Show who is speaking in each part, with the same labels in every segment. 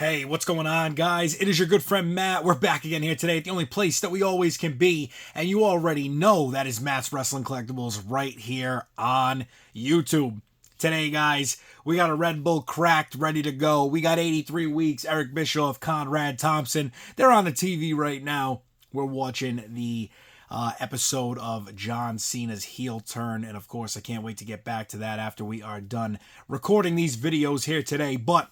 Speaker 1: Hey, what's going on, guys? It is your good friend Matt. We're back again here today at the only place that we always can be, and you already know that is Matt's Wrestling Collectibles right here on YouTube. Today, guys, we got a Red Bull cracked, ready to go. We got 83 weeks, Eric Bischoff, Conrad Thompson. They're on the TV right now. We're watching the episode of John Cena's heel turn, and of course, I can't wait to get back to that after we are done recording these videos here today, but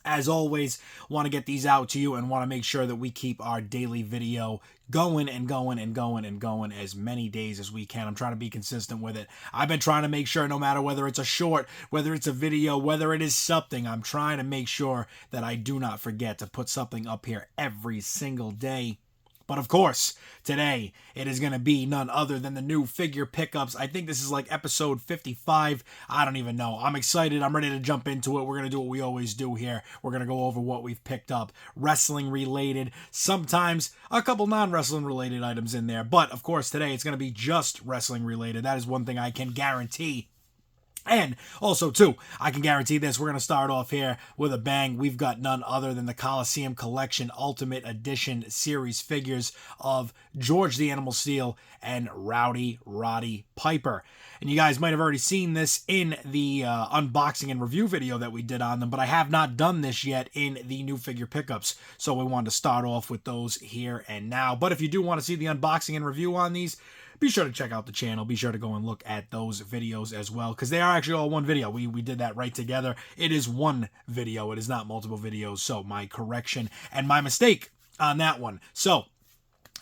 Speaker 1: as always, want to get these out to you and want to make sure that we keep our daily video going and going and going and going as many days as we can. I'm trying to be consistent with it. I've been trying to make sure no matter whether it's a short, whether it's a video, whether it is something, I'm trying to make sure that I do not forget to put something up here every single day. But of course, today it is going to be none other than the new figure pickups. I think this is like episode 55. I don't even know. I'm excited. I'm ready to jump into it. We're going to do what we always do here. We're going to go over what we've picked up. Wrestling related. Sometimes a couple non-wrestling related items in there. But of course, today it's going to be just wrestling related. That is one thing I can guarantee. And also, too, I can guarantee this. We're going to start off here with a bang. We've got none other than the Coliseum Collection Ultimate Edition series figures of George the Animal Steele and Roddy Piper. And you guys might have already seen this in the unboxing and review video that we did on them, but I have not done this yet in the new figure pickups. So we wanted to start off with those here and now. But if you do want to see the unboxing and review on these, be sure to check out the channel. Be sure to go and look at those videos as well, because they are actually all one video. We did that right together. It is one video. It is not multiple videos. So my correction and my mistake on that one. So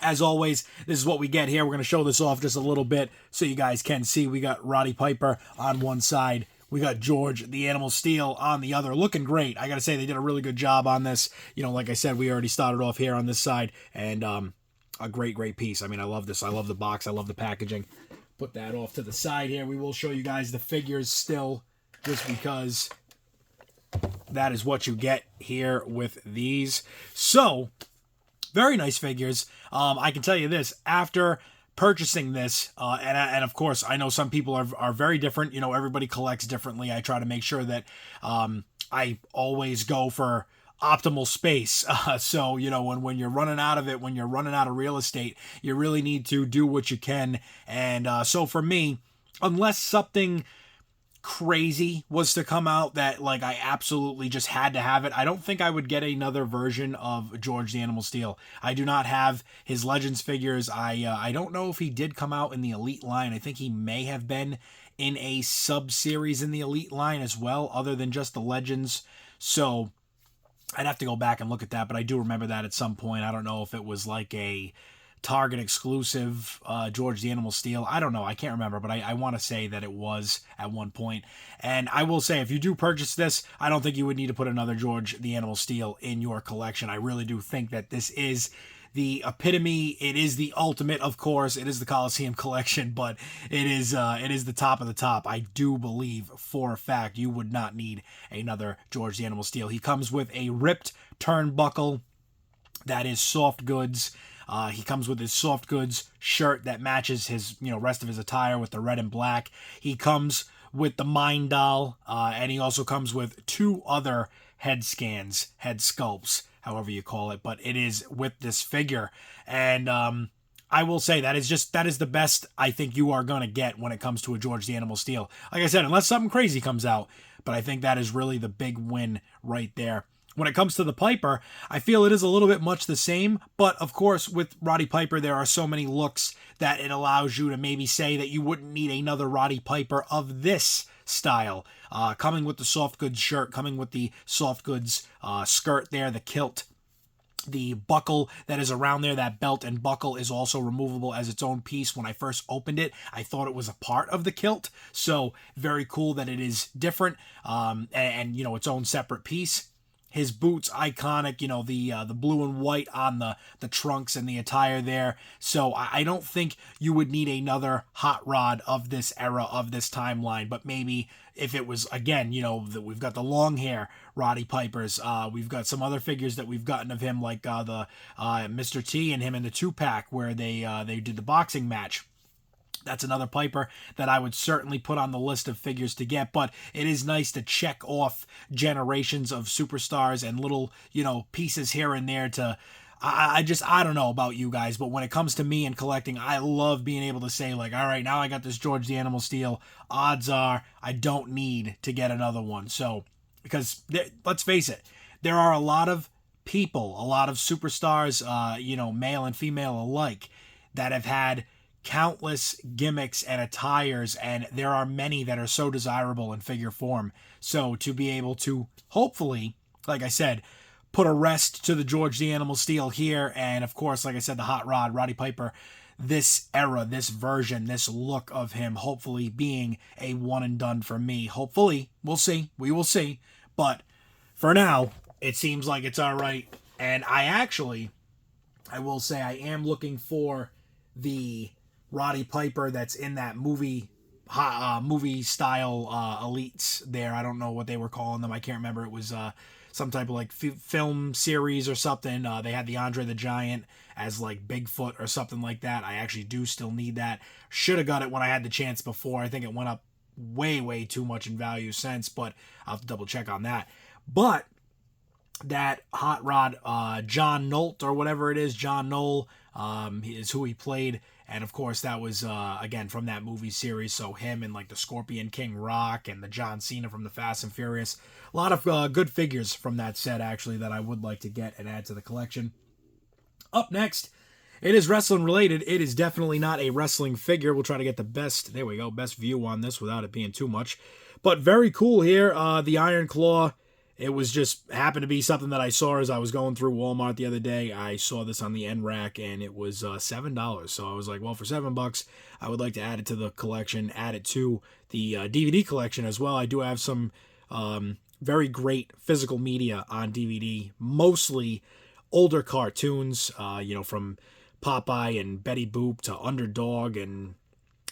Speaker 1: as always, this is what we get here. We're going to show this off just a little bit so you guys can see. We got Roddy Piper on one side. We got George the Animal Steele on the other. Looking great. I got to say, they did a really good job on this. You know, like I said, we already started off here on this side, and a great piece. I mean, I love this. I love the box. I love the packaging. Put that off to the side here. We will show you guys the figures still, just because that is what you get here with these. So, very nice figures. I can tell you this, after purchasing this, and of course, I know some people are very different. You know, everybody collects differently. I try to make sure that I always go for optimal space. So, you know, when you're running out of it, when you're running out of real estate, you really need to do what you can. And so for me, unless something crazy was to come out that like I absolutely just had to have it, I don't think I would get another version of George the Animal Steele. I do not have his Legends figures. I don't know if he did come out in the Elite line. I think he may have been in a sub-series in the Elite line as well, other than just the Legends. So I'd have to go back and look at that, but I do remember that at some point. I don't know if it was like a Target exclusive George the Animal Steele. I don't know. I can't remember, but I want to say that it was at one point. And I will say, if you do purchase this, I don't think you would need to put another George the Animal Steele in your collection. I really do think that this is the epitome. It is the ultimate, of course. It is the Coliseum Collection, but it is the top of the top. I do believe for a fact you would not need another George the Animal Steele. He comes with a ripped turnbuckle that is soft goods. He comes with his soft goods shirt that matches his, rest of his attire with the red and black. He comes with the Mind Doll, and he also comes with two other head scans, head sculpts, however you call it, but it is with this figure. And I will say that is the best I think you are going to get when it comes to a George the Animal Steele. Like I said, unless something crazy comes out, but I think that is really the big win right there. When it comes to the Piper, I feel it is a little bit much the same, but of course with Roddy Piper there are so many looks that it allows you to maybe say that you wouldn't need another Roddy Piper of this style. Coming with the soft goods shirt, coming with the soft goods skirt there, the kilt. The buckle that is around there, that belt and buckle, is also removable as its own piece. When I first opened it, I thought it was a part of the kilt. So very cool that it is different and its own separate piece. His boots, iconic, the blue and white on the trunks and the attire there. So I don't think you would need another hot rod of this era, of this timeline. But maybe if it was, again, we've got the long hair Roddy Pipers. We've got some other figures that we've gotten of him, like the Mr. T and him in the 2-pack where they did the boxing match. That's another Piper that I would certainly put on the list of figures to get, but it is nice to check off generations of superstars and little, pieces here and there to, I don't know about you guys, but when it comes to me and collecting, I love being able to say, like, all right, now I got this George the Animal Steel. Odds are I don't need to get another one. So, because let's face it, there are a lot of people, a lot of superstars, male and female alike, that have had countless gimmicks and attires, and there are many that are so desirable in figure form. So to be able to hopefully, like I said, put a rest to the George the Animal Steel here, and of course, like I said, the Hot Rod, Roddy Piper, this era, this version, this look of him, hopefully being a one and done for me. Hopefully, we'll see. We will see. But for now, it seems like it's all right. And I will say I am looking for the Roddy Piper that's in that movie style elites there. I don't know what they were calling them. I can't remember. It was some type of like film series or something. They had the Andre the Giant as like Bigfoot or something like that. I actually do still need that. Should have got it when I had the chance before. I think it went up way too much in value since, but I'll have to double check on that. But that Hot Rod, John Nolt or whatever it is, John Knoll, is who he played. And of course, that was, again, from that movie series. So him and like the Scorpion King Rock and the John Cena from the Fast and Furious. A lot of good figures from that set, actually, that I would like to get and add to the collection. Up next, it is wrestling related. It is definitely not a wrestling figure. We'll try to get the best view on this without it being too much. But very cool here. The Iron Claw. It was just happened to be something that I saw as I was going through Walmart the other day. I saw this on the end rack and it was $7. So I was like, well, for $7, I would like to add it to the collection, add it to the DVD collection as well. I do have some very great physical media on DVD, mostly older cartoons, from Popeye and Betty Boop to Underdog, and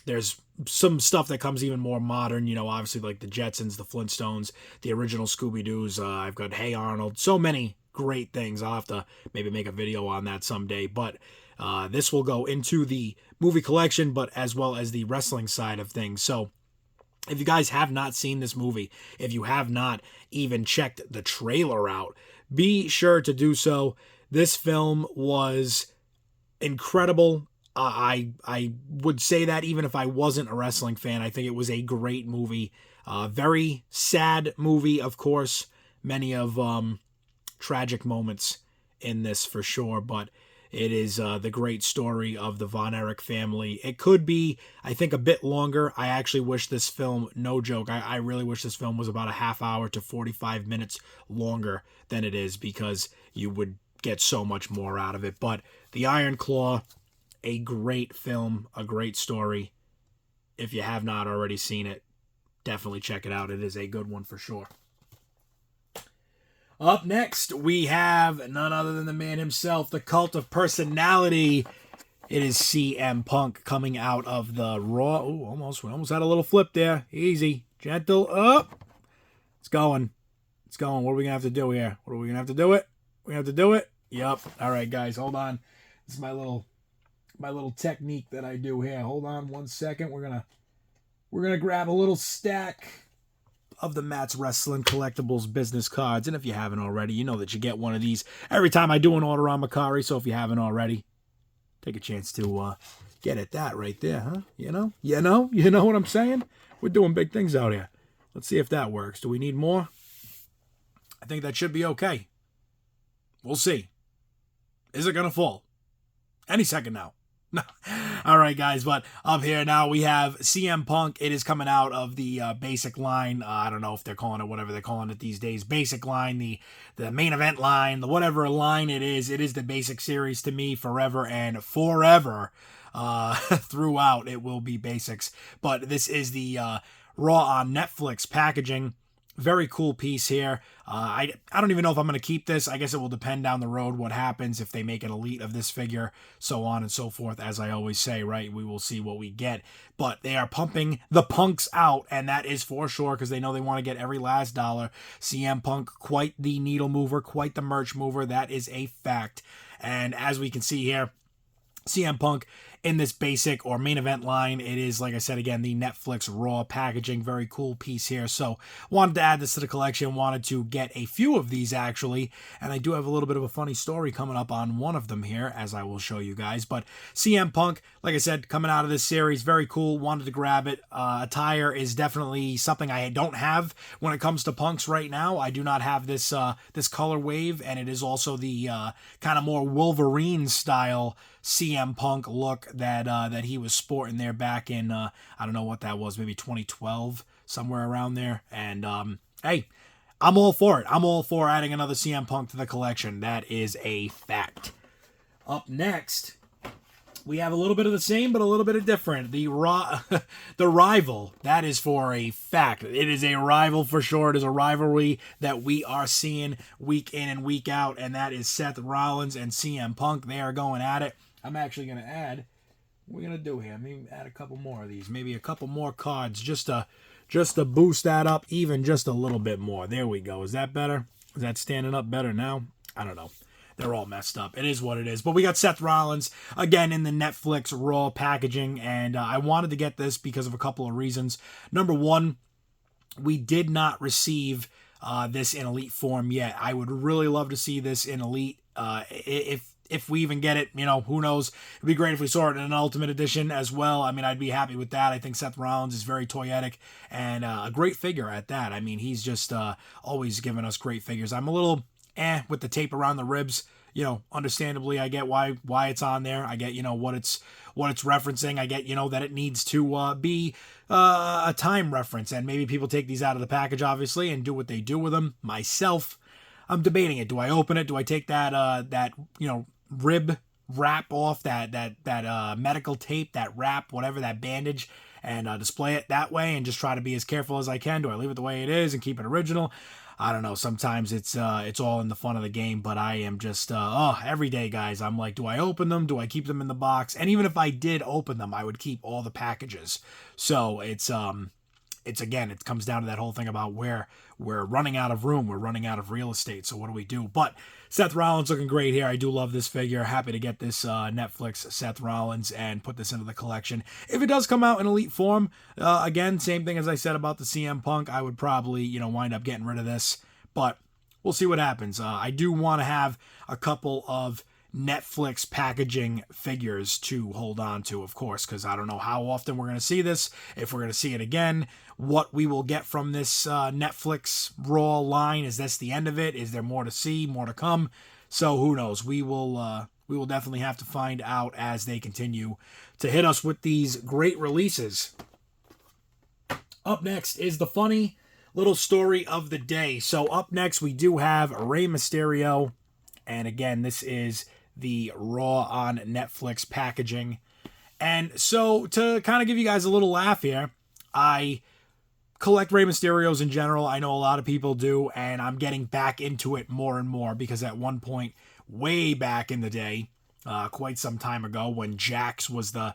Speaker 1: there's some stuff that comes even more modern, obviously like the Jetsons, the Flintstones, the original Scooby-Doos. I've got Hey Arnold, so many great things. I'll have to maybe make a video on that someday, but this will go into the movie collection, but as well as the wrestling side of things. So if you guys have not seen this movie, if you have not even checked the trailer out, be sure to do so. This film was incredible. I would say that even if I wasn't a wrestling fan, I think it was a great movie. Very sad movie, of course. Many of tragic moments in this for sure, but it is the great story of the Von Erich family. It could be, I think, a bit longer. I actually wish this film, no joke, I really wish this film was about a half hour to 45 minutes longer than it is, because you would get so much more out of it. But The Iron Claw, a great film, a great story. If you have not already seen it, definitely check it out. It is a good one for sure. Up next, we have none other than the man himself, the Cult of Personality. It is CM Punk coming out of the Raw. Ooh, almost had a little flip there. Easy, gentle, up. It's going. What are we going to have to do here? We're going to have to do it. Yep. All right, guys, hold on. This is my little technique that I do here. Hold on 1 second. We're gonna grab a little stack of the Matt's Wrestling Collectibles business cards, and if you haven't already, you know that you get one of these every time I do an order on MERCARI. So if you haven't already, take a chance to get at that right there, huh? You know what I'm saying? We're doing big things out here. Let's see if that works. Do we need more? I think that should be okay. We'll see. Is it gonna fall? Any second now. All right, guys, but up here now we have CM Punk. It is coming out of the basic line. I don't know if they're calling it whatever they're calling it these days. Basic line, the main event line, the whatever line it is. It is the basic series to me forever and forever. Throughout, it will be basics. But this is the Raw on Netflix packaging. Very cool piece here. I don't even know if I'm going to keep this. I guess it will depend down the road what happens, if they make an elite of this figure, so on and so forth. As I always say, right, we will see what we get. But they are pumping the punks out, and that is for sure, because they know they want to get every last dollar. CM Punk, quite the needle mover, quite the merch mover. That is a fact. And as we can see here, CM Punk in this basic or main event line. It is, like I said, again, the Netflix Raw packaging. Very cool piece here. So wanted to add this to the collection. Wanted to get a few of these, actually. And I do have a little bit of a funny story coming up on one of them here, as I will show you guys. But CM Punk, like I said, coming out of this series, very cool. Wanted to grab it. Attire is definitely something I don't have when it comes to Punks right now. I do not have this this color wave, and it is also the kind of more Wolverine style CM Punk look that he was sporting there back in I don't know what that was, maybe 2012, somewhere around there. And hey, I'm all for it. I'm all for adding another CM Punk to the collection. That is a fact. Up next, we have a little bit of the same, but a little bit of different. The rival, that is for a fact. It is a rival for sure. It is a rivalry that we are seeing week in and week out, and that is Seth Rollins and CM Punk. They are going at it. I'm actually going to add, what we're going to do here, maybe add a couple more of these, maybe a couple more cards just to boost that up even just a little bit more. There we go. Is that better? Is that standing up better now? I don't know. They're all messed up. It is what it is. But we got Seth Rollins, again, in the Netflix Raw packaging, and I wanted to get this because of a couple of reasons. Number one, we did not receive this in Elite form yet. I would really love to see this in Elite. If we even get it, you know, who knows? It'd be great if we saw it in an Ultimate Edition as well. I mean, I'd be happy with that. I think Seth Rollins is very toyetic and a great figure at that. I mean, he's just always giving us great figures. I'm a little with the tape around the ribs. You know, understandably, I get why it's on there. I get, you know, what it's referencing. I get, you know, that it needs to be a time reference, and maybe people take these out of the package, obviously, and do what they do with them. Myself, I'm debating it. Do I open it? Do I take that you know, rib wrap off, that medical tape, that wrap, whatever, that bandage, and display it that way and just try to be as careful as I can? Do I leave it the way it is and keep it original? I don't know. Sometimes it's all in the fun of the game, but I am just every day, guys, I'm like, do I open them? Do I keep them in the box? And even if I did open them, I would keep all the packages. So it's again, it comes down to that whole thing about where we're running out of room, we're running out of real estate. So what do we do? But Seth Rollins looking great here. I do love this figure. Happy to get this Netflix Seth Rollins and put this into the collection. If it does come out in Elite form, again, same thing as I said about the CM Punk, I would probably, you know, wind up getting rid of this. But we'll see what happens. I do want to have a couple of Netflix packaging figures to hold on to, of course, because I don't know how often we're going to see this, if we're going to see it again, what we will get from this Netflix Raw line. Is this the end of it? Is there more to see, more to come? So who knows? We will definitely have to find out as they continue to hit us with these great releases. Up next is the funny little story of the day. So up next we do have Rey Mysterio, and again, this is the Raw on Netflix packaging. And so to kind of give you guys a little laugh here, I collect Rey Mysterios in general. I know a lot of people do, and I'm getting back into it more and more because at one point, way back in the day, quite some time ago, when Jax was the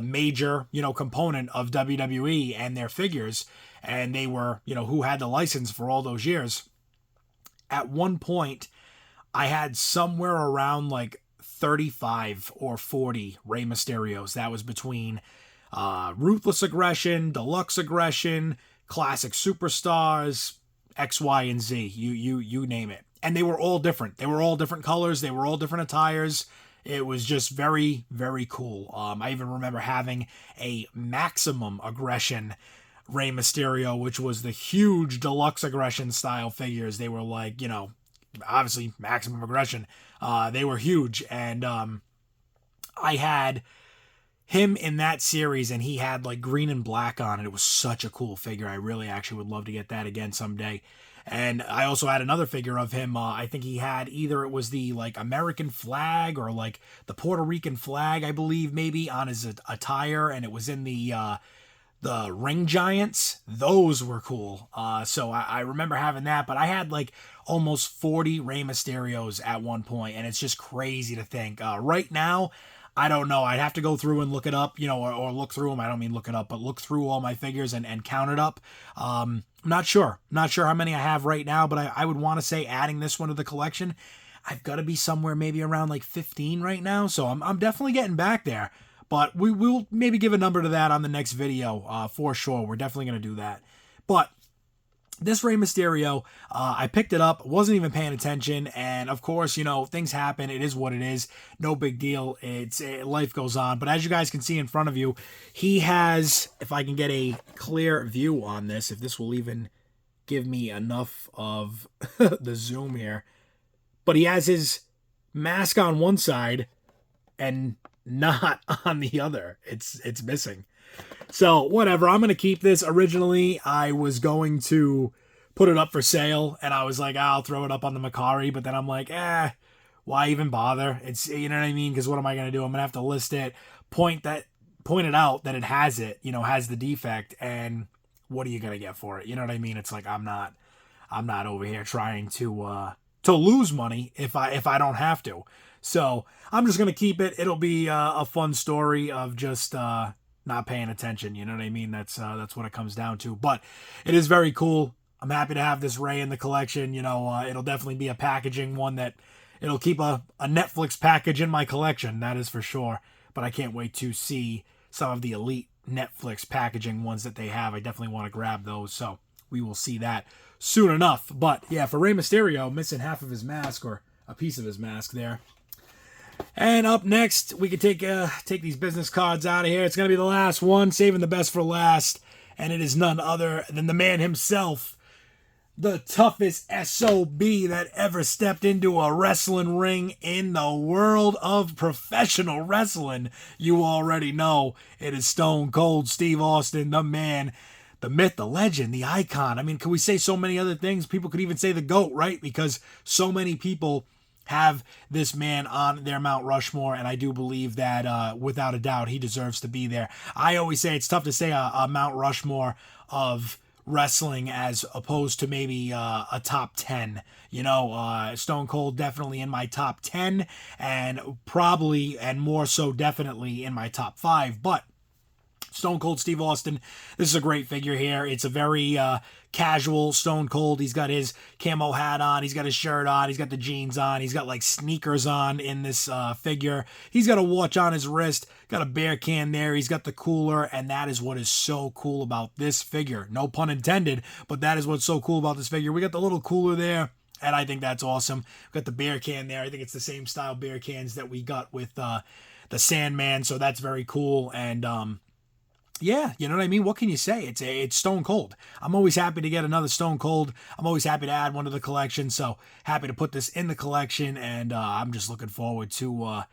Speaker 1: major, you know, component of WWE and their figures, and they were, you know, who had the license for all those years. At one point, I had somewhere around like 35 or 40 Rey Mysterios. That was between Ruthless Aggression, Deluxe Aggression, Classic Superstars, X, Y, and Z. You name it. And they were all different. They were all different colors. They were all different attires. It was just very, very cool. I even remember having a Maximum Aggression Rey Mysterio, which was the huge Deluxe Aggression style figures. They were like, you know, obviously Maximum Aggression. They were huge, and I had him in that series, and he had like green and black on it. It was such a cool figure. I really actually would love to get that again someday. And I also had another figure of him. I think he had either it was the like American flag or like the Puerto Rican flag, I believe, maybe on his attire, and it was in the Ring Giants. Those were cool. So I remember having that, but I had like almost 40 Rey Mysterios at one point, and it's just crazy to think. Right now, I don't know. I'd have to go through and look it up, you know, or look through them. I don't mean look it up, but look through all my figures and count it up. Not sure how many I have right now, but I would want to say adding this one to the collection, I've got to be somewhere maybe around like 15 right now. So I'm definitely getting back there. But we will maybe give a number to that on the next video for sure. We're definitely going to do that. But this Rey Mysterio, I picked it up, wasn't even paying attention, and of course, you know, things happen. It is what it is. No big deal. Life goes on. But as you guys can see in front of you, he has, if I can get a clear view on this, if this will even give me enough of the zoom here, but he has his mask on one side and not on the other. It's missing. So, whatever, I'm going to keep this. Originally, I was going to put it up for sale, and I was like, I'll throw it up on the MERCARI, but then I'm like, why even bother? It's, you know what I mean? Because what am I going to do? I'm going to have to list it, point it out that it has it, you know, has the defect, and what are you going to get for it? You know what I mean? It's like, I'm not over here trying to lose money if I don't have to. So, I'm just going to keep it. It'll be a fun story of just not paying attention, you know what I mean? That's what it comes down to. But it is very cool. I'm happy to have this Rey in the collection. You know, it'll definitely be a packaging one that it'll keep a Netflix package in my collection, that is for sure. But I can't wait to see some of the elite Netflix packaging ones that they have. I definitely want to grab those, so we will see that soon enough. But yeah, for Rey Mysterio, missing half of his mask, or a piece of his mask there. And up next, we could take these business cards out of here. It's going to be the last one, saving the best for last. And it is none other than the man himself, the toughest SOB that ever stepped into a wrestling ring in the world of professional wrestling. You already know it is Stone Cold Steve Austin, the man, the myth, the legend, the icon. I mean, can we say so many other things? People could even say the GOAT, right? Because so many people have this man on their Mount Rushmore, and I do believe that without a doubt he deserves to be there. I always say it's tough to say a Mount Rushmore of wrestling as opposed to maybe a top 10. You know, Stone Cold definitely in my top 10, and probably and more so definitely in my top 5, but Stone Cold Steve Austin, this is a great figure here. It's a very casual Stone Cold. He's got his camo hat on. He's got his shirt on. He's got the jeans on. He's got like sneakers on in this figure. He's got a watch on his wrist. Got a beer can there. He's got the cooler. And that is what is so cool about this figure. No pun intended, but that is what's so cool about this figure. We got the little cooler there, and I think that's awesome. We got the beer can there. I think it's the same style beer cans that we got with the Sandman. So that's very cool. And yeah, you know what I mean? What can you say? It's Stone Cold. I'm always happy to get another Stone Cold. I'm always happy to add one to the collection. So happy to put this in the collection. And I'm just looking forward to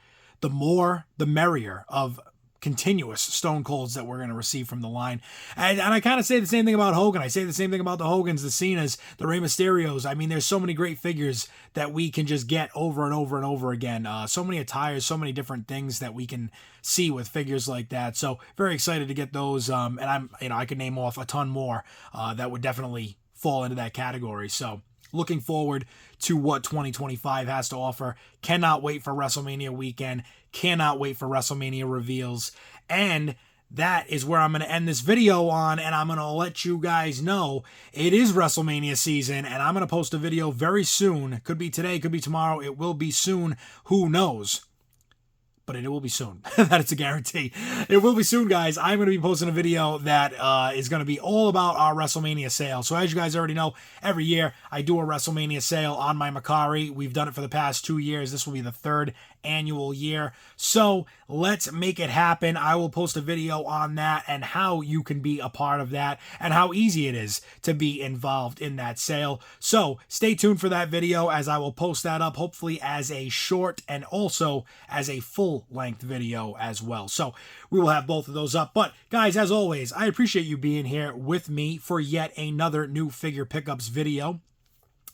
Speaker 1: the more, the merrier of continuous Stone Colds that we're going to receive from the line. And I kind of say the same thing about Hogan. I say the same thing about the Hogans, the Cenas, the Rey Mysterios. I mean, there's so many great figures that we can just get over and over and over again. So many attires, so many different things that we can see with figures like that. So very excited to get those. And I could name off a ton more that would definitely fall into that category. So looking forward to what 2025 has to offer. Cannot wait for WrestleMania weekend. Cannot wait for WrestleMania reveals. And that is where I'm going to end this video on, and I'm going to let you guys know it is WrestleMania season, and I'm going to post a video very soon. Could be today, could be tomorrow. It will be soon. Who knows? But it will be soon. That is a guarantee. It will be soon, guys. I'm going to be posting a video that is going to be all about our WrestleMania sale. So as you guys already know, every year I do a WrestleMania sale on my MERCARI. We've done it for the past 2 years. This will be the 3rd annual year. So let's make it happen. I will post a video on that and how you can be a part of that and how easy it is to be involved in that sale. So stay tuned for that video as I will post that up, hopefully as a short and also as a full-length video as well. So we will have both of those up. But guys, as always, I appreciate you being here with me for yet another new figure pickups video.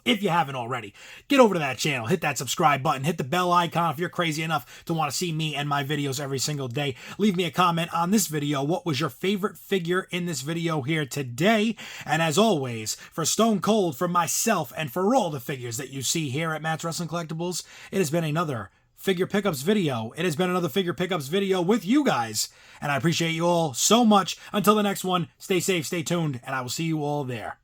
Speaker 1: If you haven't already, get over to that channel, hit that subscribe button, hit the bell icon if you're crazy enough to want to see me and my videos every single day. Leave me a comment on this video. What was your favorite figure in this video here today? And as always, for Stone Cold, for myself, and for all the figures that you see here at Matt's Wrestling Collectibles, it has been another figure pickups video. It has been another figure pickups video with you guys. And I appreciate you all so much. Until the next one, stay safe, stay tuned, and I will see you all there.